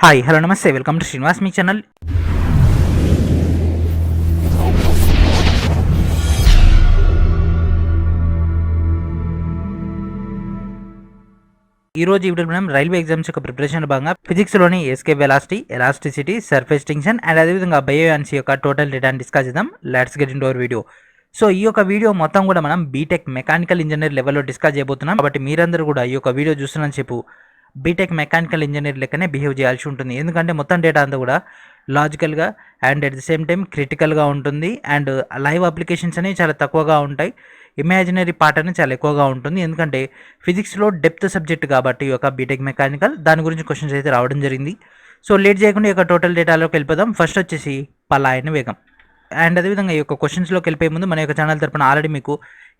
Hi హలో నమస్తే welcome to Srinivas మీ ఛానల్. ఈ రోజు వీడియోలో మనం రైల్వే ఎగ్జామ్స్ యొక్క ప్రిపరేషన్ భాగంగా ఫిజిక్స్లోని escape velocity, elasticity, surface tension and అదేవిధంగా బయోయాన్సీ యొక్క టోటల్ డేటాని డిస్కస్ చేద్దాం. Let's get into our video. So ఈ యొక్క వీడియో మొత్తం కూడా మనం బీటెక్ మెకానికల్ ఇంజనీర్ లెవెల్లో డిస్కస్ చేయబోతున్నాం. కాబట్టి మీరందరూ కూడా ఈ యొక్క వీడియో చూస్తున్నారని చెప్పు బీటెక్ మెకానికల్ ఇంజనీర్ లెక్కనే బిహేవ్ చేయాల్సి ఉంటుంది. ఎందుకంటే మొత్తం డేటా అంతా కూడా లాజికల్గా and at the same time క్రిటికల్గా ఉంటుంది. అండ్ లైవ్ అప్లికేషన్స్ అనేవి చాలా తక్కువగా ఉంటాయి. ఇమాజినరీ పార్ట్ అనేది చాలా ఎక్కువగా ఉంటుంది. ఎందుకంటే ఫిజిక్స్లో డెప్త్ సబ్జెక్ట్ కాబట్టి ఈ యొక్క బీటెక్ మెకానికల్ దాని గురించి క్వశ్చన్స్ అయితే రావడం జరిగింది. సో లేట్ చేయకుండా ఈ యొక్క టోటల్ డేటాలోకి వెళ్ళిపోదాం. ఫస్ట్ వచ్చేసి పలాయన వేగం. అండ్ అదేవిధంగా ఈ యొక్క క్వశ్చన్స్లోకి వెళ్ళిపోయే ముందు మన యొక్క ఛానల్ తరపున ఆల్రెడీ మీకు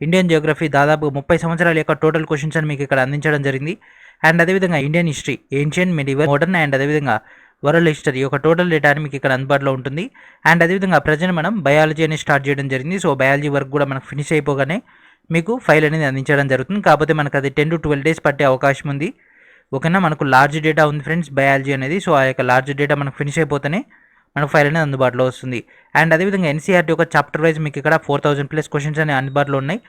ఇండియన్ జియోగ్రఫీ దాదాపు 30 సంవత్సరాల యొక్క టోటల్ క్వశ్చన్స్ అని మీకు ఇక్కడ అందించడం జరిగింది. అండ్ అదేవిధంగా Indian history, ancient, medieval, modern and అదేవిధంగా వరల్డ్ హిస్టరీ యొక్క టోటల్ డేటా అని మీకు ఇక్కడ అందుబాటులో ఉంటుంది. అండ్ అదేవిధంగా ప్రజెంట్ మనం బయాలజీ అనేది స్టార్ట్ చేయడం జరిగింది. సో బయాలజీ వర్క్ కూడా మనకు ఫినిష్ అయిపోగానే మీకు ఫైల్ అనేది అందించడం జరుగుతుంది. కాకపోతే మనకు అది 10 to 12 days పట్టే అవకాశం ఉంది. ఓకేనా, మనకు లార్జ్ డేటా ఉంది ఫ్రెండ్స్ బయాలజీ అనేది. సో ఆ యొక్క లార్జ్ డేటా మనకు ఫినిష్ అయిపోతేనే మనకు ఫైల్ అనేది అందుబాటులో వస్తుంది. అండ్ అదేవిధంగా ఎన్సీఆర్టీ యొక్క చాప్టర్ వైజ్ మీకు ఇక్కడ 4000+ క్వశ్చన్స్ అనేవి అందుబాటులో ఉన్నాయి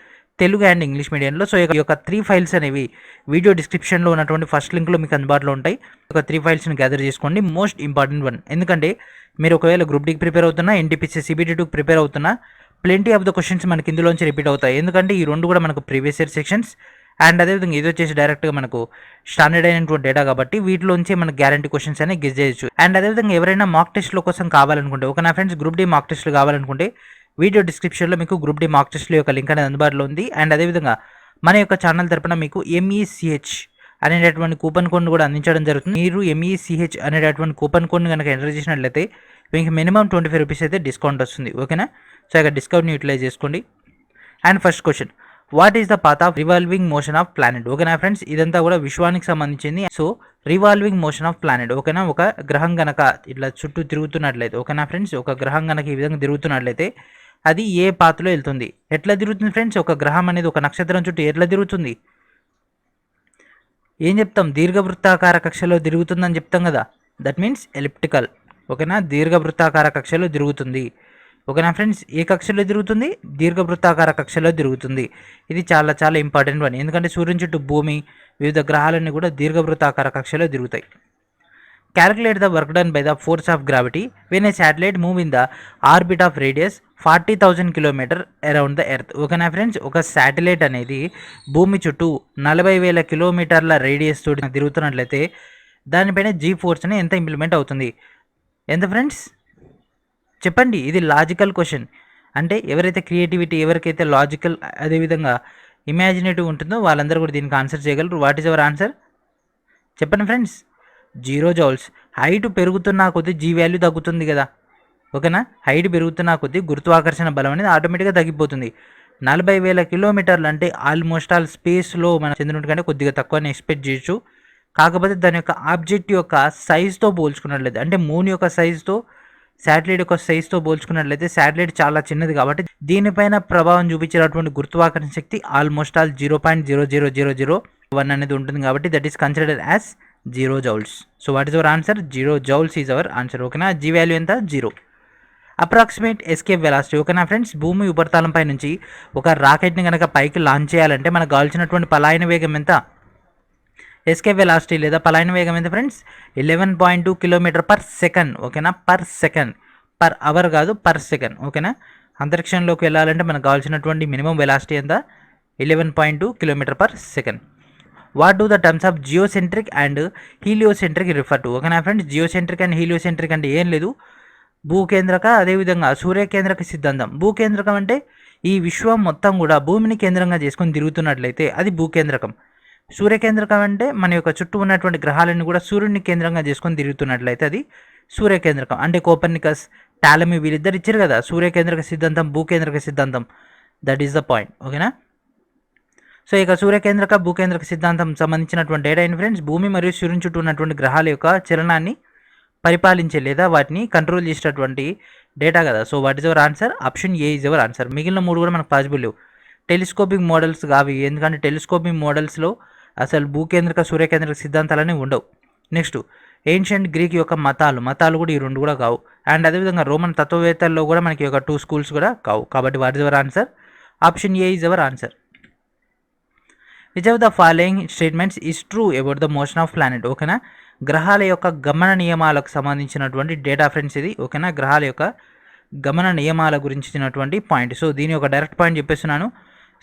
తెలుగు అండ్ ఇంగ్లీష్ మీడియంలో. సో ఈ యొక్క 3 ఫైల్స్ అనేవి వీడియో డిస్క్రిప్షన్లో ఉన్నటువంటి ఫస్ట్ లింక్లో మీకు అందుబాటులో ఉంటాయి. ఒక 3 ఫైల్స్ని గ్యాదర్ చేసుకోండి. మోస్ట్ ఇంపార్టెంట్ వన్, ఎందుకంటే మీరు ఒకవేళ గ్రూప్ డీకి ప్రిపేర్ అవుతున్నా, ఎన్టీపీసీ CBT2 ప్రిపేర్ అవుతున్నా, ప్లెంటీ ఆఫ్ ద క్వశ్చన్స్ మనకి ఇందులోంచి రిపీట్ అవుతాయి. ఎందుకంటే ఈ రెండు కూడా మనకు ప్రీవియస్ ఇయర్ సెక్షన్స్ అండ్ అదేవిధంగా ఇది వచ్చేసి డైరెక్ట్గా మనకు స్టాండర్డ్ అయినటువంటి డేటా కాబట్టి వీటిలోంచి మనకు గ్యారంటీ క్వశ్చన్స్ అనేవి గెస్ చేయొచ్చు. అండ్ అదేవిధంగా ఎవరైనా మాక్ టెస్ట్లో కోసం కావాలనుకుంటే, ఒక నా ఫ్రెండ్స్ గ్రూప్ డి మాక్ టెస్ట్లు కావాలనుకుంటే వీడియో డిస్క్రిప్షన్లో మీకు గ్రూప్ డి మాక్ టెస్ట్ల యొక్క లింక్ అనేది అందుబాటులో ఉంది. అండ్ అదేవిధంగా మన యొక్క ఛానల్ తరపున మీకు MECH అనేటటువంటి కూపన్ కోడ్ని కూడా అందించడం జరుగుతుంది. మీరు MECH అనేటటువంటి కూపన్ కోడ్ని కనుక ఎంటర్ చేసినట్లయితే మీకు మినిమం 25 రూపీస్ అయితే డిస్కౌంట్ వస్తుంది. ఓకేనా, సో ఇక డిస్కౌంట్ని యూటిలైజ్ చేసుకోండి. And first question, what is the path of revolving motion of planet? ఓకేనా ఫ్రెండ్స్, ఇదంతా కూడా విశ్వానికి సంబంధించింది. So revolving motion of planet, ఓకేనా, ఒక గ్రహం గనక ఇట్లా చుట్టూ తిరుగుతున్నట్లయితే, ఓకేనా ఫ్రెండ్స్, ఒక గ్రహం గనక ఈ విధంగా తిరుగుతున్నట్లయితే అది ఏ పాత్లో వెళ్తుంది? ఎట్లా తిరుగుతుంది ఫ్రెండ్స్? ఒక గ్రహం అనేది ఒక నక్షత్రం చుట్టూ ఎట్లా తిరుగుతుంది? ఏం చెప్తాం? దీర్ఘవృత్తాకార కక్షలో తిరుగుతుందని చెప్తాం కదా, దట్ మీన్స్ ఎలిప్టికల్. ఓకేనా, దీర్ఘవృత్తాకార కక్షలో తిరుగుతుంది. ఓకేనా ఫ్రెండ్స్, ఏ కక్షలో తిరుగుతుంది? దీర్ఘవృత్తాకార కక్షలో తిరుగుతుంది. ఇది చాలా చాలా ఇంపార్టెంట్ వన్, ఎందుకంటే సూర్యుని చుట్టూ భూమి, వివిధ గ్రహాలన్నీ కూడా దీర్ఘవృత్తాకార కక్షలో తిరుగుతాయి. Calculate the work done by the force of gravity when a satellite move in the orbit of radius 40,000 kilometre around the earth. ఓకేనా ఫ్రెండ్స్, ఒక శాటిలైట్ అనేది భూమి చుట్టూ 40,000 కిలోమీటర్ల రేడియస్ తోటి తిరుగుతున్నట్లయితే దానిపైన G ఫోర్స్ అని ఎంత ఇంప్లిమెంట్ అవుతుంది? ఎంత ఫ్రెండ్స్ చెప్పండి. ఇది లాజికల్ క్వశ్చన్. అంటే ఎవరైతే క్రియేటివిటీ, ఎవరికైతే లాజికల్ అదేవిధంగా ఇమాజినేటివ్ ఉంటుందో వాళ్ళందరూ కూడా దీనికి ఆన్సర్ చేయగలరు. What is our answer? చెప్పండి ఫ్రెండ్స్. 0 joules. హైట్ పెరుగుతున్న కొద్దీ G వాల్యూ తగ్గుతుంది కదా. ఓకేనా, హైట్ పెరుగుతున్న కొద్దీ గురుత్వాకర్షణ బలం అనేది ఆటోమేటిక్గా తగ్గిపోతుంది. 40,000 కిలోమీటర్లు అంటే ఆల్మోస్ట్ ఆల్ స్పేస్లో మన చంద్రుడి కంటే కొద్దిగా తక్కువని ఎక్స్పెక్ట్ చేయొచ్చు. కాకపోతే దాని యొక్క ఆబ్జెక్ట్ యొక్క సైజ్తో పోల్చుకున్నట్లయితే, అంటే మూన్ యొక్క సైజ్తో శాటిలైట్ యొక్క సైజ్తో పోల్చుకున్నట్లయితే శాటిలైట్ చాలా చిన్నది కాబట్టి దీనిపైన ప్రభావం చూపించేటటువంటి గురుత్వాకర్షణ శక్తి ఆల్మోస్ట్ ఆల్ 0.00001 అనేది ఉంటుంది కాబట్టి that is considered as 0 joules. So what is our answer? 0 joules is our answer. ఓకేనా, G వాల్యూ ఎంత? 0. Approximate escape velocity. ఓకేనా ఫ్రెండ్స్, భూమి ఉపరితలంపై నుంచి ఒక రాకెట్ని కనుక పైకి లాంచ్ చేయాలంటే మనకు కావాల్సినటువంటి పలాయన వేగం ఎంత? ఎస్కేప్ వెలాసిటీ లేదా పలాయన వేగం ఎంత ఫ్రెండ్స్? 11.2 km/s. ఓకేనా, పర్ సెకండ్, పర్ అవర్ కాదు, పర్ సెకండ్. ఓకేనా, అంతరిక్షంలోకి వెళ్ళాలంటే మనకు కావాల్సినటువంటి మినిమం వెలాసిటీ ఎంత? 11.2 km/s. What do the terms of geocentric and heliocentric refer to? ఓకేనా ఫ్రెండ్స్, జియోసెంట్రిక్ అండ్ హీలియోసెంట్రిక్ అంటే ఏం లేదు, భూకేంద్రక అదేవిధంగా సూర్యకేంద్రక సిద్ధాంతం. భూకేంద్రకం అంటే ఈ విశ్వం మొత్తం కూడా భూమిని కేంద్రంగా చేసుకొని తిరుగుతున్నట్లయితే అది భూకేంద్రకం. సూర్యకేంద్రకం అంటే మన యొక్క చుట్టూ ఉన్నటువంటి గ్రహాలన్నీ కూడా సూర్యుడిని కేంద్రంగా చేసుకొని తిరుగుతున్నట్లయితే అది సూర్యకేంద్రకం. అంటే కోపర్నికస్, టాలమీ వీళ్ళిద్దరు ఇచ్చారు కదా సూర్యకేంద్రక సిద్ధాంతం, భూకేంద్రక సిద్ధాంతం. That is the point. ఓకేనా, సో ఇక సూర్యకేంద్రక భూకేంద్రక సిద్ధాంతం సంబంధించినటువంటి డేటా ఏంటి ఫ్రెండ్స్? భూమి మరియు సూర్యుని చుట్టూ ఉన్నటువంటి గ్రహాల యొక్క చలనాన్ని పరిపాలించే లేదా వాటిని కంట్రోల్ చేసేటటువంటి డేటా కదా. So what is our answer? Option A is our answer. మిగిలిన 3 కూడా మనకు పాసిబుల్ లేవు. టెలిస్కోపిక్ మోడల్స్ కావి, ఎందుకంటే టెలిస్కోపిక్ మోడల్స్లో అసలు భూకేంద్రక సూర్యకేంద్రక సిద్ధాంతాలనే ఉండవు. నెక్స్ట్ ఏన్షియంట్ గ్రీక్ యొక్క మతాలు కూడా ఈ రెండు కూడా కావు. అండ్ అదేవిధంగా రోమన్ తత్వవేత్తల్లో కూడా మనకి ఒక 2 స్కూల్స్ కూడా కావు. కాబట్టి what is our answer? Option A is our answer. Which of the following statements is true about the motion of planet? ఓకేనా, గ్రహాల యొక్క గమన నియమాలకు సంబంధించినటువంటి డేటా ఫ్రెండ్స్ ఇది. ఓకేనా, గ్రహాల యొక్క గమన నియమాల గురించినటువంటి పాయింట్. సో దీని ఒక డైరెక్ట్ పాయింట్ చెప్పేస్తున్నాను.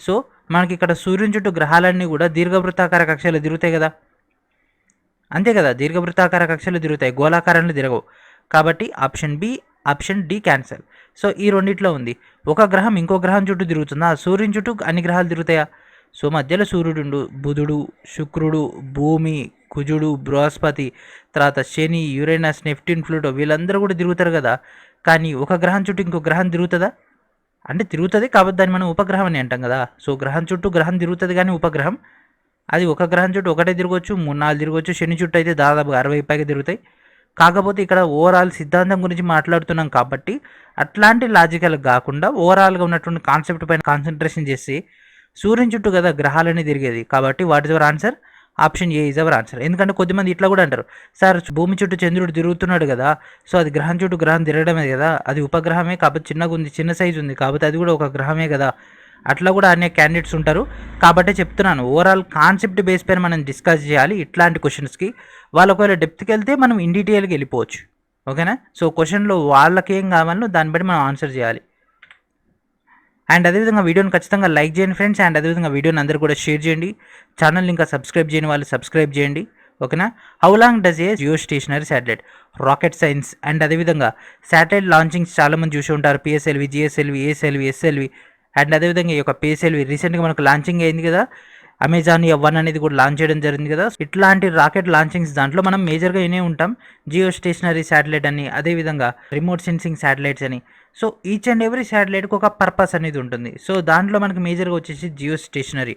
సో మనకి ఇక్కడ సూర్యుని చుట్టూ గ్రహాలన్నీ కూడా దీర్ఘవృత్తాకార కక్షలు తిరుగుతాయి కదా, అంతే కదా, దీర్ఘవృత్తాకార కక్షలు తిరుగుతాయి, గోళాకారంలో తిరగవు. కాబట్టి option B, option D cancel. So ఈ రెండిట్లో ఉంది. ఒక గ్రహం ఇంకో గ్రహం చుట్టూ తిరుగుతుందా? సూర్యుని చుట్టూ అన్ని గ్రహాలు తిరుగుతాయా? సో మధ్యలో సూర్యుడు, బుధుడు, శుక్రుడు, భూమి, కుజుడు, బృహస్పతి, తర్వాత శని, యురేనస్, నెప్ట్యూన్, ప్లూటో వీళ్ళందరూ కూడా తిరుగుతారు కదా. కానీ ఒక గ్రహం చుట్టూ ఇంకో గ్రహం తిరుగుతుందా? అంటే తిరుగుతుంది, కాబట్టి దాన్ని మనం ఉపగ్రహం అని అంటాం కదా. సో గ్రహం చుట్టూ గ్రహం తిరుగుతుంది, కానీ ఉపగ్రహం అది ఒక గ్రహం చుట్టూ ఒకటే తిరగవచ్చు, 3-4 తిరగవచ్చు. శని చుట్టూ అయితే దాదాపుగా 60 పైగా తిరుగుతాయి. కాకపోతే ఇక్కడ ఓవరాల్ సిద్ధాంతం గురించి మాట్లాడుతున్నాం కాబట్టి అట్లాంటి లాజికల్ కాకుండా ఓవరాల్గా ఉన్నటువంటి కాన్సెప్ట్ పైన కాన్సన్ట్రేషన్ చేసి సూర్యుని చుట్టూ కదా గ్రహాలన్నీ తిరిగేది. కాబట్టి what is our answer? Option A is our answer. ఎందుకంటే కొద్దిమంది ఇట్లా కూడా అంటారు, సార్ భూమి చుట్టూ చంద్రుడు తిరుగుతున్నాడు కదా, సో అది గ్రహం చుట్టూ గ్రహం తిరగడమే కదా, అది ఉపగ్రహమే, కాబట్టి చిన్నగా ఉంది, చిన్న సైజు ఉంది, కాబట్టి అది కూడా ఒక గ్రహమే కదా, అట్లా కూడా అనే క్యాండిడేట్స్ ఉంటారు. కాబట్టి చెప్తున్నాను, ఓవరాల్ కాన్సెప్ట్ బేస్ పైన మనం డిస్కస్ చేయాలి ఇట్లాంటి క్వశ్చన్స్కి. వాళ్ళు ఒకవేళ డెప్త్కి వెళ్తే మనం ఇన్ డీటెయిల్గా వెళ్ళిపోవచ్చు. ఓకేనా, సో క్వశ్చన్లో వాళ్ళకి ఏం కావాలో దాన్ని బట్టి మనం ఆన్సర్ చేయాలి. అండ్ అదేవిధంగా వీడియోని ఖచ్చితంగా లైక్ చేయండి ఫ్రెండ్స్. అండ్ అదేవిధంగా వీడియోని అందరూ కూడా షేర్ చేయండి. ఛానల్ ఇంకా సబ్స్క్రైబ్ చేయని వాళ్ళు సబ్స్క్రైబ్ చేయండి. ఓకేనా, how long does a geostationary satellite? Rocket science and అదేవిధంగా శాటిలైట్ లాంచింగ్స్ చాలామంది చూసి ఉంటారు, PSLV, GSLV, ASLV, SLV. And అదేవిధంగా ఈ యొక్క పిఎస్ఎల్వి రీసెంట్గా మనకు లాంచింగ్ అయింది కదా, అమెజాన్ F1 అనేది కూడా లాంచ్ చేయడం జరిగింది కదా. ఇట్లాంటి రాకెట్ లాంచింగ్స్ దాంట్లో మనం మేజర్గా వినే ఉంటాం జియో స్టేషనరీ శాటిలైట్ అని, అదేవిధంగా రిమోట్ సెన్సింగ్ శాటిలైట్స్ అని. సో ఈచ్ అండ్ ఎవ్రీ శాటిలైట్కి ఒక పర్పస్ అనేది ఉంటుంది. సో దాంట్లో మనకి మేజర్గా వచ్చేసి జియో స్టేషనరీ.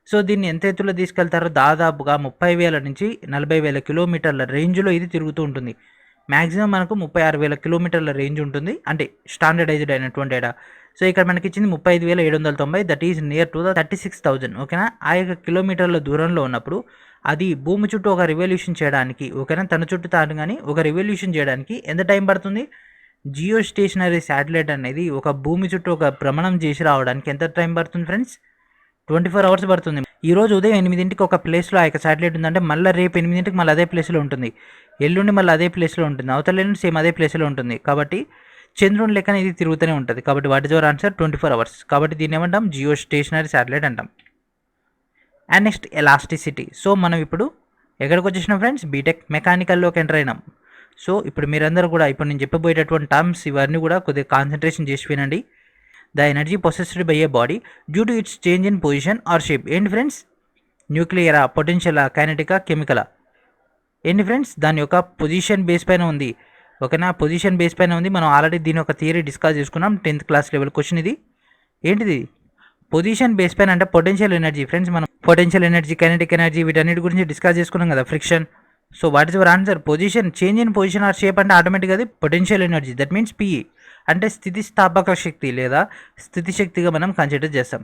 సో దీన్ని ఎంత ఎత్తులో తీసుకెళ్తారో దాదాపుగా 30,000 నుంచి 40,000 కిలోమీటర్ల రేంజ్లో ఇది తిరుగుతూ ఉంటుంది. మ్యాక్సిమం మనకు 36,000 కిలోమీటర్ల రేంజ్ ఉంటుంది, అంటే స్టాండర్డైజ్డ్ అయినటువంటి డేటా. సో ఇక్కడ మనకి ఇచ్చింది 35,790, that is near to the 36,000. ఓకేనా, ఆ యొక్క కిలోమీటర్ల దూరంలో ఉన్నప్పుడు అది భూమి చుట్టూ ఒక రివల్యూషన్ చేయడానికి, ఓకేనా, తన చుట్టూ తాను కానీ ఒక రివల్యూషన్ చేయడానికి ఎంత టైం పడుతుంది? జియో స్టేషనరీ శాటిలైట్ అనేది ఒక భూమి చుట్టూ ఒక భ్రమణం చేసి రావడానికి ఎంత టైం పడుతుంది ఫ్రెండ్స్? 24 అవర్స్ పడుతుంది. ఈ రోజు ఉదయం 8ంటికి ఒక ప్లేస్లో ఆ యొక్క శాటిలైట్ ఉందంటే మళ్ళీ రేపు 8ంటికి మళ్ళీ అదే ప్లేస్లో ఉంటుంది, ఎల్లుండి మళ్ళీ అదే ప్లేస్లో ఉంటుంది, అవతల ఎల్లుండి సేమ్ అదే ప్లేస్లో ఉంటుంది. కాబట్టి చంద్రుని లెక్కన ఇది తిరుగుతూనే ఉంటుంది. కాబట్టి what is our answer? 24 hours. కాబట్టి దీన్ని ఏమంటాం? జియో స్టేషనరీ శాటిలైట్ అంటాం. And next elasticity. సో మనం ఇప్పుడు ఎక్కడికి వచ్చేసినాం ఫ్రెండ్స్? బీటెక్ మెకానికల్లోకి ఎంటర్ అయినాం. సో ఇప్పుడు మీరందరూ కూడా ఇప్పుడు నేను చెప్పబోయేటటువంటి టర్మ్స్ ఇవన్నీ కూడా కొద్దిగా కాన్సన్ట్రేషన్ చేసి వినండి. The energy possessed by a body due to its change in position or shape. ఏంటి ఫ్రెండ్స్? న్యూక్లియరా, పొటెన్షియలా, కైనెటికా, కెమికలా? ఏంటి ఫ్రెండ్స్? దాని యొక్క పొజిషన్ బేస్ పైన ఉంది. ఓకేనా, పొజిషన్ బేస్ పైన ఉంది. మనం ఆల్రెడీ దీని ఒక థియరీ డిస్కస్ చేసుకున్నాం, 10th క్లాస్ లెవెల్ క్వశ్చన్ ఇది. ఏంటిది? పొజిషన్ బేస్ పైన అంటే పొటెన్షియల్ ఎనర్జీ ఫ్రెండ్స్. మనం పొటెన్షియల్ ఎనర్జీ, కైనెటిక్ ఎనర్జీ వీటన్నిటి గురించి డిస్కస్ చేసుకున్నాం కదా, friction. So what is your answer? Position, change in position or shape అంటే ఆటోమేటిక్గా అది potential energy, that means PE అంటే స్థితిస్థాపక శక్తి లేదా స్థితి శక్తిగా మనం కన్సిడర్ చేస్తాం.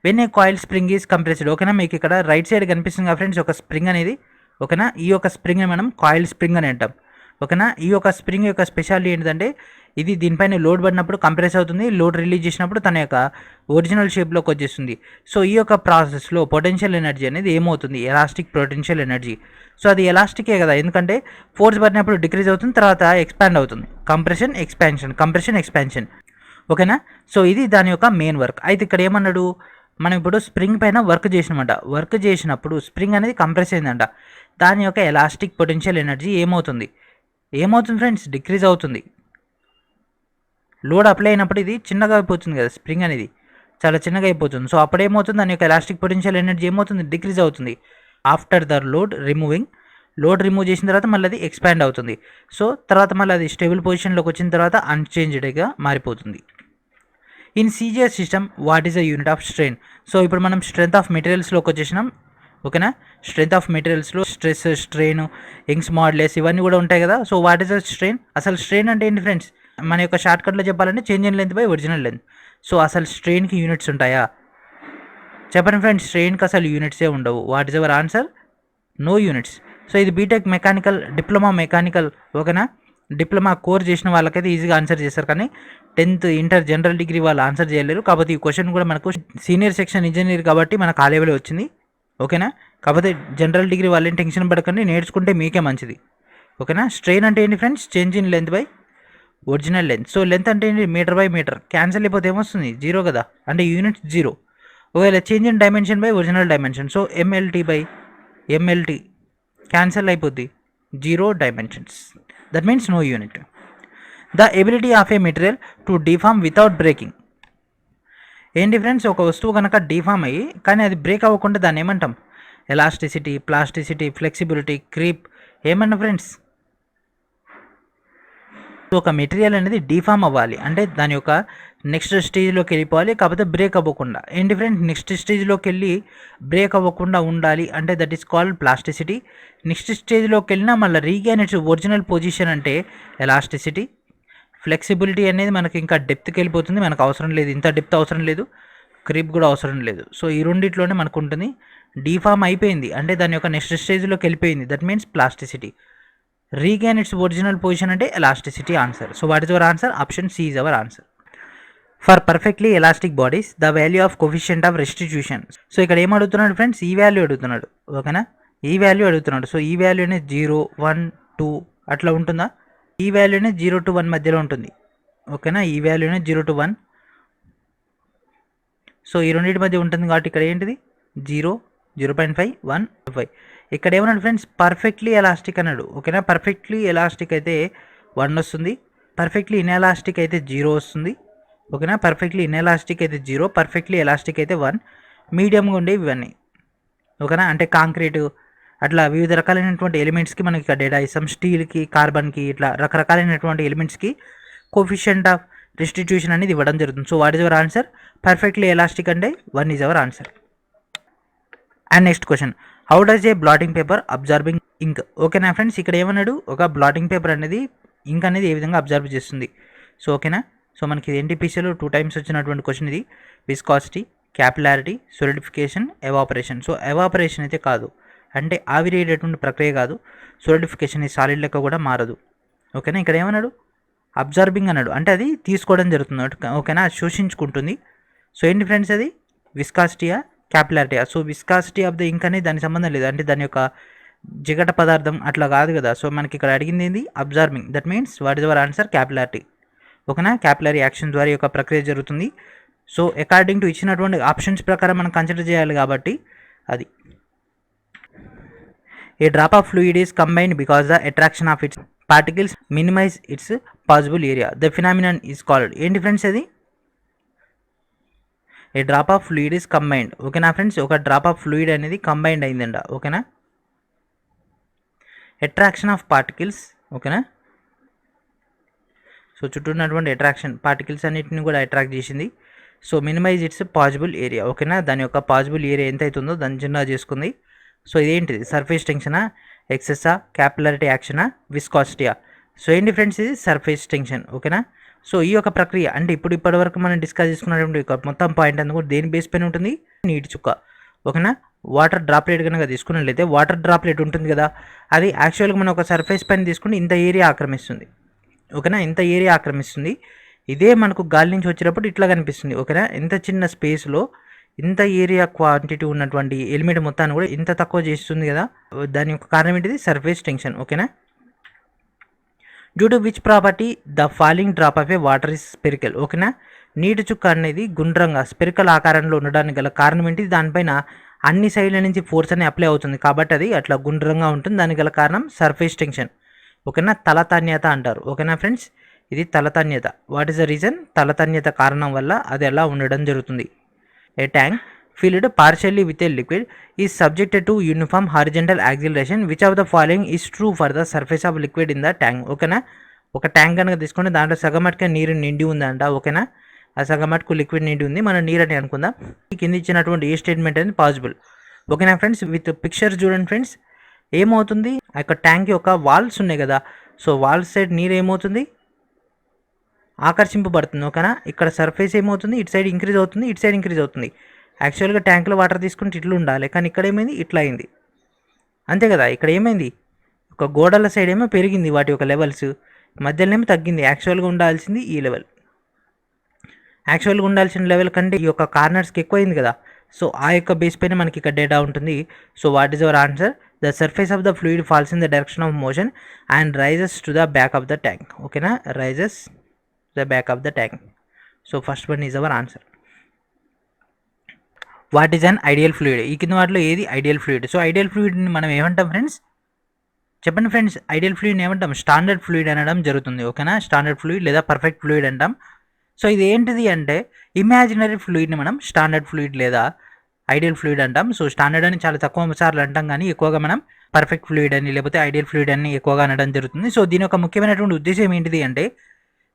When a coil spring is compressed. ఓకేనా, మీకు ఇక్కడ రైట్ సైడ్ కనిపిస్తుంది కదా ఫ్రెండ్స్ ఒక స్ప్రింగ్ అనేది. ఓకేనా, ఈ యొక్క స్ప్రింగ్ని మనం కాయిల్ స్ప్రింగ్ అని అంటాం. ఓకేనా, ఈ యొక్క స్ప్రింగ్ యొక్క స్పెషాలిటీ ఏంటంటే ఇది దీనిపైన లోడ్ పడినప్పుడు కంప్రెస్ అవుతుంది, లోడ్ రిలీజ్ చేసినప్పుడు తన యొక్క ఒరిజినల్ షేప్లోకి వచ్చేస్తుంది. సో ఈ యొక్క ప్రాసెస్లో పొటెన్షియల్ ఎనర్జీ అనేది ఏమవుతుంది? Elastic potential energy. సో అది ఎలాస్టికే కదా, ఎందుకంటే ఫోర్స్ పడినప్పుడు డిక్రీజ్ అవుతుంది, తర్వాత ఎక్స్పాండ్ అవుతుంది. Compression, expansion, compression, expansion. ఓకేనా, సో ఇది దాని యొక్క మెయిన్ వర్క్. అయితే ఇక్కడ ఏమన్నాడు? మనం ఇప్పుడు స్ప్రింగ్ పైన వర్క్ చేసినామంట. వర్క్ చేసినప్పుడు స్ప్రింగ్ అనేది కంప్రెస్ అయిందంట. దాని యొక్క ఎలాస్టిక్ పొటెన్షియల్ ఎనర్జీ ఏమవుతుంది ఫ్రెండ్స్? డిక్రీజ్ అవుతుంది. లోడ్ అప్లై అయినప్పుడు ఇది చిన్నగా అయిపోతుంది కదా, స్ప్రింగ్ అనేది చాలా చిన్నగా అయిపోతుంది. సో అప్పుడు ఏమవుతుంది? దాని యొక్క ఎలాస్టిక్ పొటెన్షియల్ ఎనర్జీ ఏమవుతుంది? డిక్రీజ్ అవుతుంది. ఆఫ్టర్ ద లోడ్ రిమూవ్ చేసిన తర్వాత మళ్ళీ అది ఎక్స్పాండ్ అవుతుంది. సో తర్వాత మళ్ళీ అది స్టేబుల్ పొజిషన్లోకి వచ్చిన తర్వాత అన్చేంజ్డ్గా మారిపోతుంది. In CGS system what is the unit of strain? So ఇప్పుడు మనం స్ట్రెంత్ ఆఫ్ మెటీరియల్స్లోకి వచ్చేసినాం. ఓకేనా, స్ట్రెంత్ ఆఫ్ మెటీరియల్స్లో స్ట్రెస్, స్ట్రెయిన్, యంగ్స్ మాడ్యులస్ ఇవన్నీ కూడా ఉంటాయి కదా. So what is the strain? అసలు స్ట్రెయిన్ అంటే ఏంటి ఫ్రెండ్స్? మన యొక్క షార్ట్కట్లో చెప్పాలంటే change in length by original length. So అసలు స్ట్రెయిన్కి యూనిట్స్ ఉంటాయా? చెప్పండి ఫ్రెండ్స్, స్ట్రెయిన్కి అసలు యూనిట్సే ఉండవు. What is our answer? No units. So ఇది బీటెక్ మెకానికల్, డిప్లొమా మెకానికల్, ఓకేనా, డిప్లొమా కోర్ చేసిన వాళ్ళకైతే ఈజీగా ఆన్సర్ చేస్తారు. కానీ 10th ఇంటర్ జనరల్ డిగ్రీ వాళ్ళు ఆన్సర్ చేయలేరు. కాకపోతే ఈ క్వశ్చన్ కూడా మనకు సీనియర్ సెక్షన్ ఇంజనీర్ కాబట్టి మనకు ఆ లెవెల్ వచ్చింది, ఓకేనా. కాకపోతే జనరల్ డిగ్రీ వాళ్ళని టెన్షన్ పడకండి, నేర్చుకుంటే మీకే మంచిది, ఓకేనా. స్ట్రెయిన్ అంటే ఏంటి friends? Change in length by original length. So length అంటే ఏంటి? Metre by metre. క్యాన్సిల్ అయిపోతే ఏమొస్తుంది? 0 కదా, అంటే యూనిట్స్ 0. ఒకవేళ change in dimension by original dimension. So MLT by MLT cancel అయిపోద్ది, 0 dimensions. That means no unit. The ability of a material to deform without breaking. ఏంటి friends? ఒక వస్తువు కనుక డిఫార్మ్ అయ్యి కానీ అది బ్రేక్ అవ్వకుండా దాన్ని ఏమంటాం? ఎలాస్టిసిటీ, ప్లాస్టిసిటీ, ఫ్లెక్సిబిలిటీ, క్రీప్ ఏమన్నా ఫ్రెండ్స్? ఒక మెటీరియల్ అనేది డిఫార్మ్ అవ్వాలి అంటే దాని యొక్క నెక్స్ట్ స్టేజ్లోకి వెళ్ళిపోవాలి, కాకపోతే బ్రేక్ అవ్వకుండా. ఏంటి ఫ్రెండ్స్? నెక్స్ట్ స్టేజ్లోకి వెళ్ళి బ్రేక్ అవ్వకుండా ఉండాలి అంటే that is called plasticity. Next స్టేజ్లోకి వెళ్ళినా మళ్ళీ రీగైన్ ఇట్స్ ఒరిజినల్ పొజిషన్ అంటే ఎలాస్టిసిటీ. ఫ్లెక్సిబిలిటీ అనేది మనకి ఇంకా డెప్త్కి వెళ్ళిపోతుంది, మనకు అవసరం లేదు, ఇంత డెప్త్ అవసరం లేదు, క్రీప్ కూడా అవసరం లేదు. సో ఈ రెండిట్లోనే మనకు ఉంటుంది. డిఫార్మ్ అయిపోయింది అంటే దాని యొక్క నెక్స్ట్ స్టేజ్లోకి వెళ్ళిపోయింది, that means plasticity. Regain its original position అంటే elasticity answer. So what is our answer? Option C is our answer. For perfectly elastic bodies the value of coefficient of restitution. So ఇక్కడ ఏం అడుగుతున్నాడు friends? ఈ value అడుగుతున్నాడు, ఓకేనా. ఈ value అడుగుతున్నాడు. So ఈ వాల్యూ అనేది 0, 1, 2 అట్లా ఉంటుందా? ఈ వాల్యూ అనేది 0 to 1 మధ్యలో ఉంటుంది, ఓకేనా. ఈ వాల్యూ అనేది 0 to 1. సో ఈ రెండింటి మధ్య ఉంటుంది కాబట్టి ఇక్కడ ఏంటిది? 0, 0.5, 1, 5. ఇక్కడ ఏమన్నాడు ఫ్రెండ్స్? పర్ఫెక్ట్లీ ఎలాస్టిక్ అన్నాడు, ఓకేనా. పర్ఫెక్ట్లీ ఎలాస్టిక్ అయితే 1 వస్తుంది, పర్ఫెక్ట్లీ ఇన్ఎలాస్టిక్ అయితే 0 వస్తుంది, ఓకేనా. పర్ఫెక్ట్లీ ఇన్ఎలాస్టిక్ అయితే 0, పర్ఫెక్ట్లీ ఎలాస్టిక్ అయితే 1. మీడియంగా ఉండేవి ఇవన్నీ, ఓకేనా. అంటే కాంక్రీట్ అట్లా వివిధ రకాలైనటువంటి ఎలిమెంట్స్కి మనకి ఇక్కడ డేటా ఇస్తాం. స్టీల్కి, కార్బన్కి, ఇట్లా రకరకాలైనటువంటి ఎలిమెంట్స్కి కోఫిషియంట్ ఆఫ్ రెస్టిట్యూషన్ అనేది ఇవ్వడం జరుగుతుంది. So what is our answer? Perfectly elastic అంటే 1 is our answer. And next question, how does a blotting paper absorbing ink? ఓకేనా ఫ్రెండ్స్, ఇక్కడ ఏమన్నాడు? ఒక బ్లాటింగ్ పేపర్ అనేది ఇంక్ అనేది ఏ విధంగా అబ్జర్వ్ చేస్తుంది. సో ఓకేనా. సో మనకి ఎన్టీపీసీలో 2 times వచ్చినటువంటి క్వశ్చన్ ఇది. Viscosity, capillarity, solidification, evaporation. So evaporation అయితే కాదు, అంటే ఆవిరేటటువంటి ప్రక్రియ కాదు. సోలిడిఫికేషన్ ఈ సాలిడ్ లెక్క కూడా మారదు, ఓకేనా. ఇక్కడ ఏమన్నాడు? అబ్జర్బింగ్ అన్నాడు, అంటే అది తీసుకోవడం జరుగుతుంది, ఓకేనా, అది శోషించుకుంటుంది. సో ఏంటి ఫ్రెండ్స్ అది? విస్కాసిటీయా, క్యాపిలారిటీయా? సో విస్కాసిటీ ఆఫ్ ద ఇంక్ అనేది దానికి సంబంధం లేదు, అంటే దాని యొక్క జిగట పదార్థం అట్లా కాదు కదా. సో మనకి ఇక్కడ అడిగింది ఏంది? Absorbing. That means what is our answer? Capillarity, ఓకేనా. క్యాపిలరీ యాక్షన్ ద్వారా ఈ యొక్క ప్రక్రియ జరుగుతుంది. సో అకార్డింగ్ టు ఇచ్చినటువంటి ఆప్షన్స్ ప్రకారం మనం కన్సిడర్ చేయాలి కాబట్టి అది. A drop of fluid is combined because the attraction of its particles minimize its possible area. The phenomenon is called. ఏంటి ఫ్రెండ్స్ అది? A drop of fluid is combined, ఓకేనా friends. ఒక డ్రాప్ ఆఫ్ ఫ్లూయిడ్ అనేది combined అయిందంట, ఓకేనా. Attraction of particles, ఓకేనా. So చుట్టూ ఉన్నటువంటి అట్రాక్షన్ పార్టికల్స్ అన్నిటిని కూడా అట్రాక్ట్ చేసింది. So minimise its possible area, ఓకేనా. దాని యొక్క పాసిబుల్ ఏరియా ఎంత అవుతుందో దాన్ని చిన్నగా చేసుకుంది. సో ఇదేంటిది? సర్ఫేస్ టెన్షనా, ఎక్సెసా, క్యాపిలారిటీ యాక్షనా, విస్కాసిటీయా? సో ఏంటి ఫ్రెండ్స్? ఇది సర్ఫేస్ టెన్షన్, ఓకేనా. సో ఈ యొక్క ప్రక్రియ అంటే ఇప్పటి వరకు మనం డిస్కస్ చేసుకున్నటువంటి మొత్తం పాయింట్ అంతా కూడా దేని బేస్ పైన ఉంటుంది? నీటి చుక్క, ఓకేనా. వాటర్ డ్రాప్లెట్ కనుక తీసుకున్నట్లయితే వాటర్ డ్రాప్లెట్ ఉంటుంది కదా, అది యాక్చువల్గా మనం ఒక సర్ఫేస్ పైన తీసుకుంటే ఇంత ఏరియా ఆక్రమిస్తుంది, ఓకేనా. ఇంత ఏరియా ఆక్రమిస్తుంది. ఇదే మనకు గాలి నుంచి వచ్చేటప్పుడు ఇట్లా కనిపిస్తుంది, ఓకేనా. ఇంత చిన్న స్పేస్లో ఇంత ఏరియా క్వాంటిటీ ఉన్నటువంటి ఎలిమెంట్ మొత్తాన్ని కూడా ఇంత తక్కువ చేస్తుంది కదా. దాని యొక్క కారణం ఏంటిది? సర్ఫేస్ టెన్షన్, ఓకేనా. Due to which property the falling drop of A water is spherical, ఓకేనా. నీటి చుక్క అనేది గుండ్రంగా స్పెరికల్ ఆకారంలో ఉండడానికి గల కారణం ఏంటి? దానిపైన అన్ని సైడ్ల నుంచి ఫోర్స్ అనేది అప్లై అవుతుంది కాబట్టి అది అట్లా గుండ్రంగా ఉంటుంది. దానికి గల కారణం సర్ఫేస్ టెన్షన్, ఓకేనా. తలతన్యత అంటారు, ఓకేనా ఫ్రెండ్స్. ఇది తలతన్యత. What is the reason? తలతన్యత కారణం వల్ల అది అలా ఉండడం జరుగుతుంది. A tank filled partially with a liquid is subjected to uniform horizontal acceleration. Which of the following is true for the surface of liquid in the tank? ఓకేనా. ఒక tank కనుక తీసుకుంటే దాంట్లో సగం మటుకే నీరు నిండి ఉందంట, ఓకేనా. ఆ సగం మటుకు లిక్విడ్ నిండి ఉంది, మనం నీరు అని అనుకుందాం. కింద ఇచ్చినటువంటి ఏ స్టేట్మెంట్ అనేది పాసిబుల్, ఓకేనా ఫ్రెండ్స్. విత్ పిక్చర్ చూడండి ఫ్రెండ్స్, ఏమవుతుంది? ఆ యొక్క ట్యాంక్ యొక్క వాల్స్ ఉన్నాయి కదా, సో వాల్స్ సైడ్ నీరు ఏమవుతుంది? ఆకర్షింపబడుతుంది, ఓకేనా. ఇక్కడ సర్ఫేస్ ఏమవుతుంది? ఇటు సైడ్ ఇంక్రీజ్ అవుతుంది, ఇటు సైడ్ ఇంక్రీజ్ అవుతుంది. యాక్చువల్గా ట్యాంక్లో వాటర్ తీసుకుంటే ఇట్లా ఉండాలి, కానీ ఇక్కడ ఏమైంది? ఇట్లా అయింది, అంతే కదా. ఇక్కడ ఏమైంది? ఒక గోడల సైడ్ ఏమో పెరిగింది వాటి యొక్క లెవెల్స్, మధ్యలో ఏమో తగ్గింది. యాక్చువల్గా ఉండాల్సింది ఈ లెవెల్, యాక్చువల్గా ఉండాల్సిన లెవెల్ కంటే ఈ యొక్క కార్నర్స్కి ఎక్కువైంది కదా. సో ఆ యొక్క బేస్ పైన మనకి ఇక్కడ డేటా ఉంటుంది. So what is our answer? The surface of the fluid falls in the direction of motion and rises to the back of the tank. ఓకేనా, rises the back of the tank. So first one is our answer. What is an ideal fluid? ఈ కింద వాటిలో ఏది ideal fluid? So ideal ఫ్లూయిడ్ని మనం ఏమంటాం friends? చెప్పండి friends, ideal ఫ్లూయిడ్ని ఏమంటాం? స్టాండర్డ్ ఫ్లూయిడ్ అనడం జరుగుతుంది. ఓకేనా, స్టాండర్డ్ ఫ్లూయిడ్ లేదా పర్ఫెక్ట్ ఫ్లూయిడ్ అంటాం. సో ఇది ఏంటిది అంటే ఇమాజినరీ ఫ్లూయిడ్ని మనం స్టాండర్డ్ ఫ్లూయిడ్ లేదా ఐడియల్ ఫ్లూయిడ్ అంటాం. సో స్టాండర్డ్ అని చాలా తక్కువ సార్లు అంటాం, కానీ ఎక్కువగా మనం పర్ఫెక్ట్ ఫ్లూయిడ్ అని లేకపోతే ఐడియల్ ఫ్లూయిడ్ అని ఎక్కువగా అనడం జరుగుతుంది. సో దీని యొక్క ముఖ్యమైనటువంటి ఉద్దేశం ఏంటిది అంటే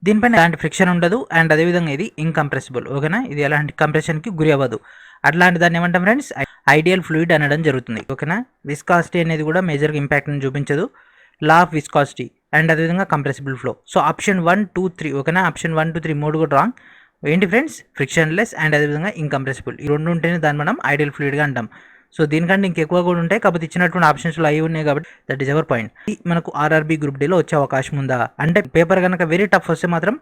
దీనిపైన ఎలాంటి ఫ్రిక్షన్ ఉండదు అండ్ అదేవిధంగా ఇది ఇంకంప్రెసిబుల్. ఓకేనా, ఇది ఎలాంటి కంప్రెషన్కి గురి అవ్వదు. అట్లాంటి దాన్ని ఏమంటాం ఫ్రెండ్స్? ఐడియల్ ఫ్లూయిడ్ అనడం జరుగుతుంది. ఓకేనా, విస్కాసిటీ అనేది కూడా మేజర్గా ఇంపాక్ట్ని చూపించదు. లా ఆఫ్ విస్కాసిటీ అండ్ అదేవిధంగా కంప్రెసిబుల్ ఫ్లో. So option 1, 2, 3. ఓకేనా, ఆప్షన్ 1, 2, 3 మూడు కూడా రాంగ్. ఏంటి ఫ్రెండ్స్? ఫ్రిక్షన్లెస్ అండ్ అదేవిధంగా ఇంకంప్రెసిబుల్. ఈ రెండు ఉంటేనే దాన్ని మనం ఐడియల్ ఫ్లూయిడ్గా అంటాం. సో దీనికంటే ఇంకెక్కువ కూడా ఉంటాయి, కాకపోతే ఇచ్చినటువంటి ఆప్షన్స్లో అవి ఉన్నాయి కాబట్టి దట్ ఈస్ అవర్ పాయింట్. మనకు ఆర్ఆర్బీ గ్రూప్ డీలో వచ్చే అవకాశం ఉందా అంటే పేపర్ కనుక వెరీ టఫ్ వస్తే మాత్రం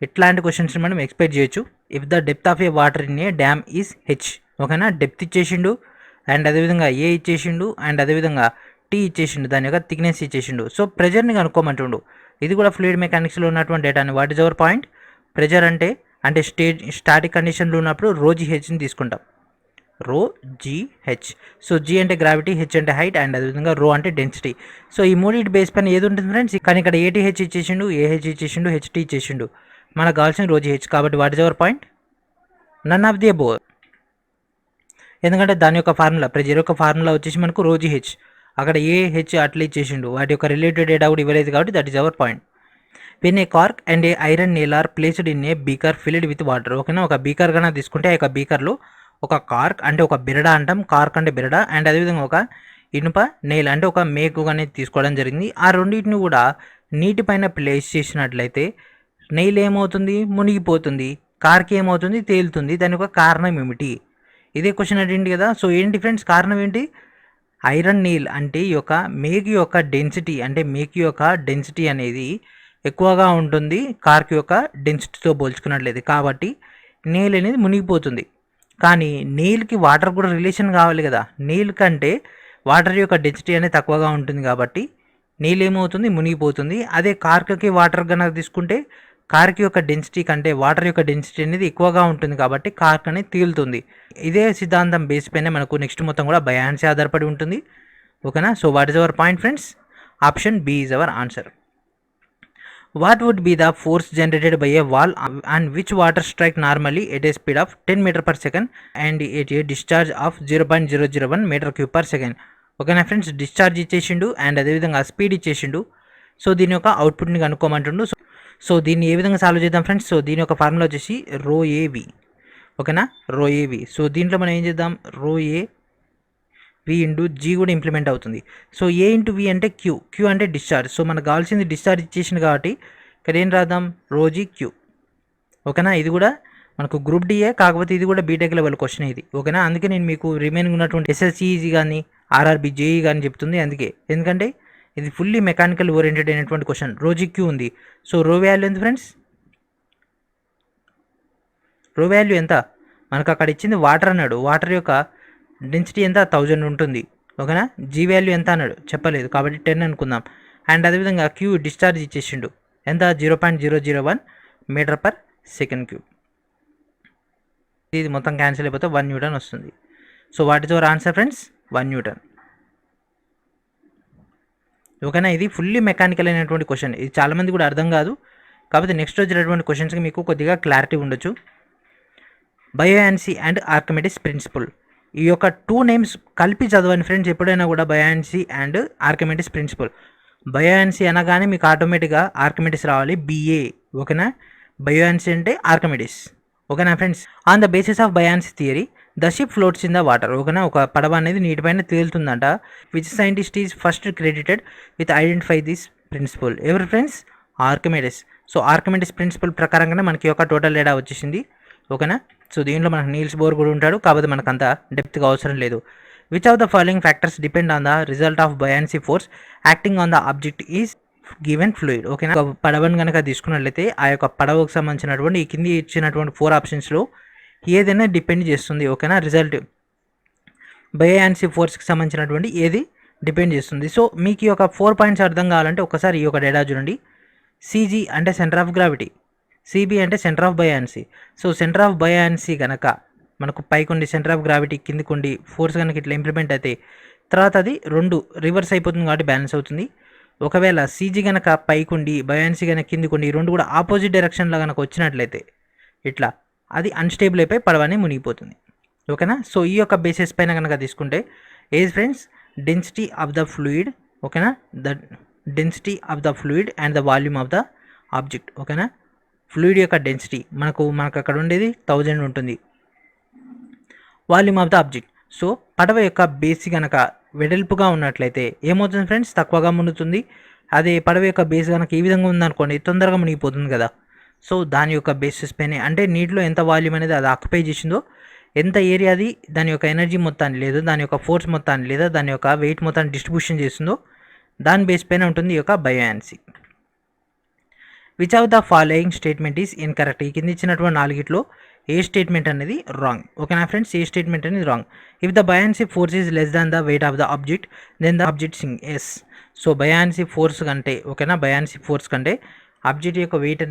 ఇట్లాంటి క్వశ్చన్స్ మనం ఎక్స్పెక్ట్ చేయొచ్చు. If the depth of A water in a dam is H. ఓకేనా, డెప్త్ ఇచ్చేసిండు అండ్ అదేవిధంగా ఏ ఇచ్చేసిండు అండ్ అదేవిధంగా టీ ఇచ్చేసిండు, దాని యొక్క థిక్నెస్ ఇచ్చేసిండు. సో ప్రెజర్ని కనుక్కోమంటుండు. ఇది కూడా ఫ్లూయిడ్ మెకానిక్స్లో ఉన్నటువంటి డేటాని. What is our point? Pressure అంటే స్టాటిక్ కండిషన్లో ఉన్నప్పుడు రోజీ హెచ్ని తీసుకుంటాం. రో జీహెచ్. సో జీ అంటే గ్రావిటీ, హెచ్ అంటే హైట్ అండ్ అదేవిధంగా రో అంటే డెన్సిటీ. సో ఈ మూడింటి బేస్ పైన ఏది ఉంటుంది ఫ్రెండ్స్? కానీ ఇక్కడ ఏటీహెచ్ ఇచ్చేసిండు, ఏహెచ్ ఇచ్చేసిండు, హెచ్టీ ఇచ్చేసిండు. మనకు కావాల్సిన రోజీ హెచ్. కాబట్టి what is our point? None of the above. ఎందుకంటే దాని యొక్క ఫార్ములా, ప్రెజర్ యొక్క ఫార్ములా వచ్చేసి మనకు రోజీ హెచ్. అక్కడ ఏహెచ్ అట్లా ఇచ్చేసిండు, వాటి యొక్క రిలేటెడ్ డేటా కూడా ఇవ్వలేదు కాబట్టి that is our point. When a cork and a iron nail are placed in a beaker filled with water. ఓకేనా, ఒక బీకర్ కన్నా తీసుకుంటే ఆ యొక్క బీకర్లో ఒక కార్క్ అంటే ఒక బిరడ అంటాం, కార్క్ అంటే బిరడ అండ్ అదేవిధంగా ఒక ఇనుప నేల అంటే ఒక మేకు అనేది తీసుకోవడం జరిగింది. ఆ రెండింటిని కూడా నీటిపైన ప్లేస్ చేసినట్లయితే నెయిల్ ఏమవుతుంది? మునిగిపోతుంది. కార్కి ఏమవుతుంది? తేలుతుంది. దాని యొక్క కారణం ఏమిటి? ఇదే క్వశ్చన్ అడిగింది కదా. సో ఏంటి ఫ్రెండ్స్ కారణం ఏంటి? ఐరన్ నీల్ అంటే ఈ యొక్క మేకు యొక్క డెన్సిటీ, అంటే మేకు యొక్క డెన్సిటీ అనేది ఎక్కువగా ఉంటుంది కార్క్ యొక్క డెన్సిటీతో పోల్చుకున్నట్లయితే, కాబట్టి నేల్ అనేది మునిగిపోతుంది. కానీ నీళ్ళకి వాటర్ కూడా రిలేషన్ కావాలి కదా. నీళ్ళ కంటే వాటర్ యొక్క డెన్సిటీ అనేది తక్కువగా ఉంటుంది కాబట్టి నీళ్ళు ఏమవుతుంది? మునిగిపోతుంది. అదే కార్కి వాటర్ కనుక తీసుకుంటే కార్క్ యొక్క డెన్సిటీ కంటే వాటర్ యొక్క డెన్సిటీ అనేది ఎక్కువగా ఉంటుంది కాబట్టి కార్క్ అనేది తేలుతుంది. ఇదే సిద్ధాంతం బేస్ పైన మనకు నెక్స్ట్ మొత్తం కూడా బయాన్సీ ఆధారపడి ఉంటుంది. ఓకేనా, so what is our point friends? Option B is our answer. What would be the force generated by a wall on which water strike normally at a speed of 10 meter per second and at a discharge of 0.001 meter cube per second? ఓకేనా friends, discharge ఇచ్చేసిండు and అదేవిధంగా speed ఇచ్చేసిండు. So దీని యొక్క అవుట్పుట్ని కనుక్కోమంటుండు. So దీన్ని ఏ విధంగా solve చేద్దాం friends? So దీని యొక్క formula వచ్చేసి రో ఏవి. ఓకేనా, రో ఏవి. సో దీంట్లో మనం ఏం చేద్దాం? Rho A V into G కూడా ఇంప్లిమెంట్ అవుతుంది. సో ఏ ఇంటూ వి అంటే క్యూ, క్యూ అంటే డిశ్చార్జ్. సో మనకు కావాల్సింది డిశ్చార్జ్ ఇచ్చేసింది కాబట్టి ఇక్కడ ఏం రాద్దాం? Rho G Q. ఓకేనా, ఇది కూడా మనకు గ్రూప్ డిఏ, కాకపోతే ఇది కూడా బీటెక్ లెవెల్ క్వశ్చన్ ఇది. ఓకేనా, అందుకే నేను మీకు రిమైనింగ్ ఉన్నటువంటి ఎస్ఎస్సిఈజీ కానీ ఆర్ఆర్బీ జేఈ కానీ చెప్తుంది. అందుకే, ఎందుకంటే ఇది ఫుల్లీ మెకానికల్ ఓరియంటెడ్ అయినటువంటి క్వశ్చన్. రోజీ క్యూ ఉంది. సో రో వాల్యూ ఎంత ఫ్రెండ్స్? రో వాల్యూ ఎంత? మనకు అక్కడ ఇచ్చింది వాటర్ అన్నాడు. వాటర్ యొక్క డెన్సిటీ ఎంత? 1000 ఉంటుంది. ఓకేనా, జీ వాల్యూ ఎంత అన్నాడు? చెప్పలేదు కాబట్టి 10 అనుకుందాం. అండ్ అదేవిధంగా క్యూ డిశ్చార్జ్ ఇచ్చేసిండు ఎంత? 0.001 మీటర్ పర్ సెకండ్ క్యూబ్. ఇది మొత్తం క్యాన్సిల్ అయిపోతే 1 న్యూటన్ వస్తుంది. So what is our answer friends? 1 Newton. ఓకేనా, ఇది ఫుల్లీ మెకానికల్ అయినటువంటి క్వశ్చన్. ఇది చాలామంది కూడా అర్థం కాదు, కాకపోతే నెక్స్ట్ వచ్చినటువంటి క్వశ్చన్స్కి మీకు కొద్దిగా క్లారిటీ ఉండొచ్చు. బయోయాన్సీ అండ్ ఆర్కిమిడిస్ ప్రిన్సిపల్, ఈ యొక్క 2 నేమ్స్ కలిపి చదవండి ఫ్రెండ్స్ ఎప్పుడైనా కూడా. బయోయాన్సీ అండ్ ఆర్కిమిడిస్ ప్రిన్సిపల్. బయోయాన్సీ అనగానే మీకు ఆటోమేటిక్గా ఆర్కిమిడిస్ రావాలి, బిఏ. ఓకేనా, బయోయాన్సీ అంటే ఆర్కిమిడిస్. ఓకేనా friends, on the basis of buoyancy theory the ship floats in the water. ఓకేనా, ఒక పడవ అనేది నీటిపైన తేలుతుందంట. Which scientist is first credited with identify this principle? ఎవరు friends? Archimedes. So Archimedes principle ప్రకారంగానే మనకి ఒక టోటల్ డేటా వచ్చేసింది. ఓకేనా, సో దీంట్లో మనకు నీల్స్ బోర్ కూడా ఉంటాడు, కాకపోతే మనకు అంత డెప్త్గా అవసరం లేదు. Which of the following factors depend on the result of buoyancy force acting on the object is given fluid. ఓకేనా, ఒక పడవను కనుక తీసుకున్నట్లయితే ఆ యొక్క పడవకు సంబంధించినటువంటి ఈ కింది ఇచ్చినటువంటి 4 ఆప్షన్స్లో ఏదైనా డిపెండ్ చేస్తుంది. ఓకేనా, రిజల్ట్ బయాన్సీ ఫోర్స్కి సంబంధించినటువంటి ఏది డిపెండ్ చేస్తుంది. సో మీకు ఈ యొక్క 4 పాయింట్స్ అర్థం కావాలంటే ఒకసారి ఈ యొక్క డేటా చూడండి. సిజీ అంటే సెంటర్ ఆఫ్ గ్రావిటీ, సిబి అంటే centre of buoyancy. So centre of buoyancy కనుక మనకు పైకుండి సెంటర్ ఆఫ్ గ్రావిటీ కిందికుండి ఫోర్స్ కనుక ఇట్లా ఇంప్లిమెంట్ అయితే తర్వాత అది 2 రివర్స్ అయిపోతుంది కాబట్టి బ్యాలెన్స్ అవుతుంది. ఒకవేళ సీజీ కనుక పైకుండి బయాన్సీ కనుక కిందికుండి ఈ 2 కూడా ఆపోజిట్ డైరెక్షన్లో కనుక వచ్చినట్లయితే ఇట్లా అది అన్స్టేబుల్ అయిపోయి పడవని మునిగిపోతుంది. ఓకేనా, సో ఈ యొక్క బేసిస్ పైన కనుక తీసుకుంటే as friends density of the fluid. ఓకేనా, the density of the fluid and the volume of the object. ఓకేనా, ఫ్లూయిడ్ యొక్క డెన్సిటీ మనకు అక్కడ ఉండేది 1000 ఉంటుంది. Volume of the object. So పడవ యొక్క బేస్ కనుక వెడల్పుగా ఉన్నట్లయితే ఏమవుతుంది ఫ్రెండ్స్, తక్కువగా మునుగుతుంది. అదే పడవ యొక్క బేస్ కనుక ఈ విధంగా ఉందనుకోండి తొందరగా మునిగిపోతుంది కదా. సో దాని యొక్క బేసిస్ పైన అంటే నీటిలో ఎంత వాల్యూమ్ అనేది అది ఆక్యుపై చేసిందో, ఎంత ఏరియా అది దాని యొక్క ఎనర్జీ మొత్తాన్ని లేదా దాని యొక్క ఫోర్స్ మొత్తాన్ని లేదా దాని యొక్క వెయిట్ మొత్తాన్ని డిస్ట్రిబ్యూషన్ చేస్తుందో దాని బేస్ పైన ఉంటుంది ఈ యొక్క buoyancy. Which of the following statement is incorrect. ఈ కింద ఇచ్చినటువంటి 4గిట్లో ఏ స్టేట్మెంట్ అనేది రాంగ్. ఓకేనా ఫ్రెండ్స్, ఏ స్టేట్మెంట్ అనేది wrong. If the buoyancy force is less than the weight of the object then the object sink. Yes, so buoyancy force కంటే ఓకేనా బయాన్సీ ఫోర్స్ కంటే ఆబ్జెక్ట్ యొక్క వెయిట్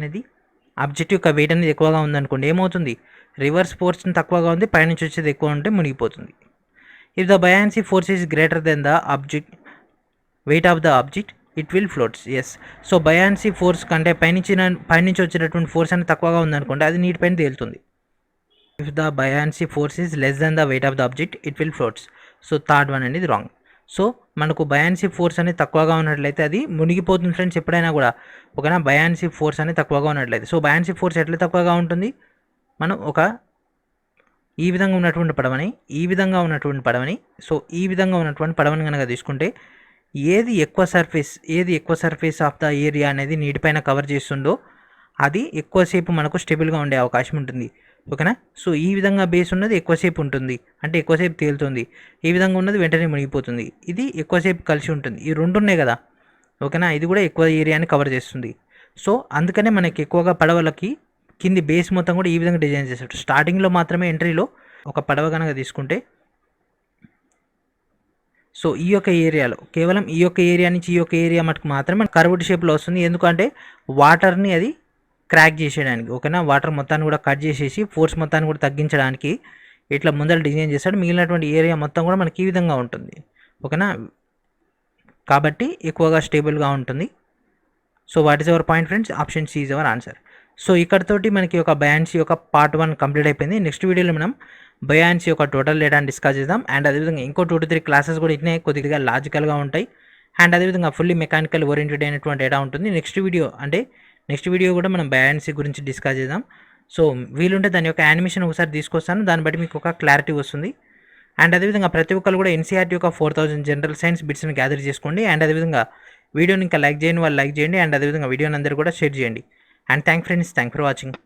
అనేది ఎక్కువగా ఉందనుకోండి ఏమవుతుంది, రివర్స్ ఫోర్స్ తక్కువగా ఉంది, పైనుంచి వచ్చేది ఎక్కువ ఉంటే మునిగిపోతుంది. If the buoyancy force is greater then the object weight of the object it will floats. Yes, so buoyancy force కంటే పైనుంచి వచ్చేటటువంటి ఫోర్స్ అనేది తక్కువగా ఉందనుకోండి అది నీటిపైన తేలుతుంది. If the buoyancy force is less than the weight of the object it will floats. So third one అనేది wrong. So మనకు బయాన్సీ ఫోర్స్ అనేది తక్కువగా ఉన్నట్లయితే అది మునిగిపోతుంది ఫ్రెండ్స్ ఎప్పుడైనా కూడా. ఓకేనా, బయాన్సీ ఫోర్స్ అనేది తక్కువగా ఉన్నట్లయితే. సో బయాన్సీ ఫోర్స్ ఎట్లా తక్కువగా ఉంటుంది, మనం ఈ విధంగా ఉన్నటువంటి పడవని సో ఈ విధంగా ఉన్నటువంటి పడవని కనుక తీసుకుంటే ఏది ఎక్కువ సర్ఫేస్ ఆఫ్ ద ఏరియా అనేది నీటిపైన కవర్ చేస్తుందో అది ఎక్కువసేపు మనకు స్టేబుల్గా ఉండే అవకాశం ఉంటుంది. ఓకేనా, సో ఈ విధంగా బేస్ ఉన్నది ఎక్కువసేపు ఉంటుంది అంటే ఎక్కువసేపు తేలుతుంది, ఈ విధంగా ఉన్నది వెంటనే మునిగిపోతుంది. ఇది ఎక్కువసేపు కలిసి ఉంటుంది. ఈ 2 ఉన్నాయి కదా. ఓకేనా, ఇది కూడా ఎక్కువ ఏరియాని కవర్ చేస్తుంది. సో అందుకనే మనకి ఎక్కువగా పడవలకి కింది బేస్ మొత్తం కూడా ఈ విధంగా డిజైన్ చేస్తారు. స్టార్టింగ్లో మాత్రమే ఎంట్రీలో ఒక పడవ కనుక తీసుకుంటే సో ఈ యొక్క ఏరియాలో కేవలం ఈ యొక్క ఏరియా నుంచి ఈ యొక్క ఏరియా మటుకు మాత్రమే కర్వ్డ్ షేప్లో వస్తుంది. ఎందుకంటే వాటర్ని అది క్రాక్ చేసేయడానికి. ఓకేనా, వాటర్ మొత్తాన్ని కూడా కట్ చేసేసి ఫోర్స్ మొత్తాన్ని కూడా తగ్గించడానికి ఇట్లా ముందర డిజైన్ చేస్తాడు. మిగిలినటువంటి ఏరియా మొత్తం కూడా మనకి ఈ విధంగా ఉంటుంది. ఓకేనా, కాబట్టి ఎక్కువగా స్టేబుల్గా ఉంటుంది. So what is our point friends, option C is our answer. So ఇక్కడతోటి మనకి ఒక బయాన్సీ యొక్క పార్ట్ 1 కంప్లీట్ అయిపోయింది. నెక్స్ట్ వీడియోలో మనం బయాన్సీ యొక్క టోటల్ డేటాని డిస్కస్ చేద్దాం. అండ్ అదేవిధంగా ఇంకో 2 to 3 క్లాసెస్ కూడా ఇట్నే కొద్దిగా లాజికల్గా ఉంటాయి. అండ్ అదేవిధంగా ఫుల్లీ మెకానికల్ ఓరియంటెడ్ అయినటువంటి డేటా ఉంటుంది. నెక్స్ట్ వీడియో కూడా మనం బయాన్సీ గురించి డిస్కస్ చేద్దాం. సో వీలుంటే దాని యొక్క యానిమేషన్ ఒకసారి తీసుకొస్తాను, దాన్ని బట్టి మీకు ఒక క్లారిటీ వస్తుంది. అండ్ అదేవిధంగా ప్రతి ఒక్కరు కూడా ఎన్సీఆర్టీ యొక్క 4000 జనరల్ సైన్స్ బిట్స్ని గ్యాదర్ చేసుకోండి. అండ్ అదేవిధంగా వీడియోని ఇంకా లైక్ చేయండి, అండ్ అదేవిధంగా వీడియోని అందరూ కూడా షేర్ చేయండి. And thank for watching.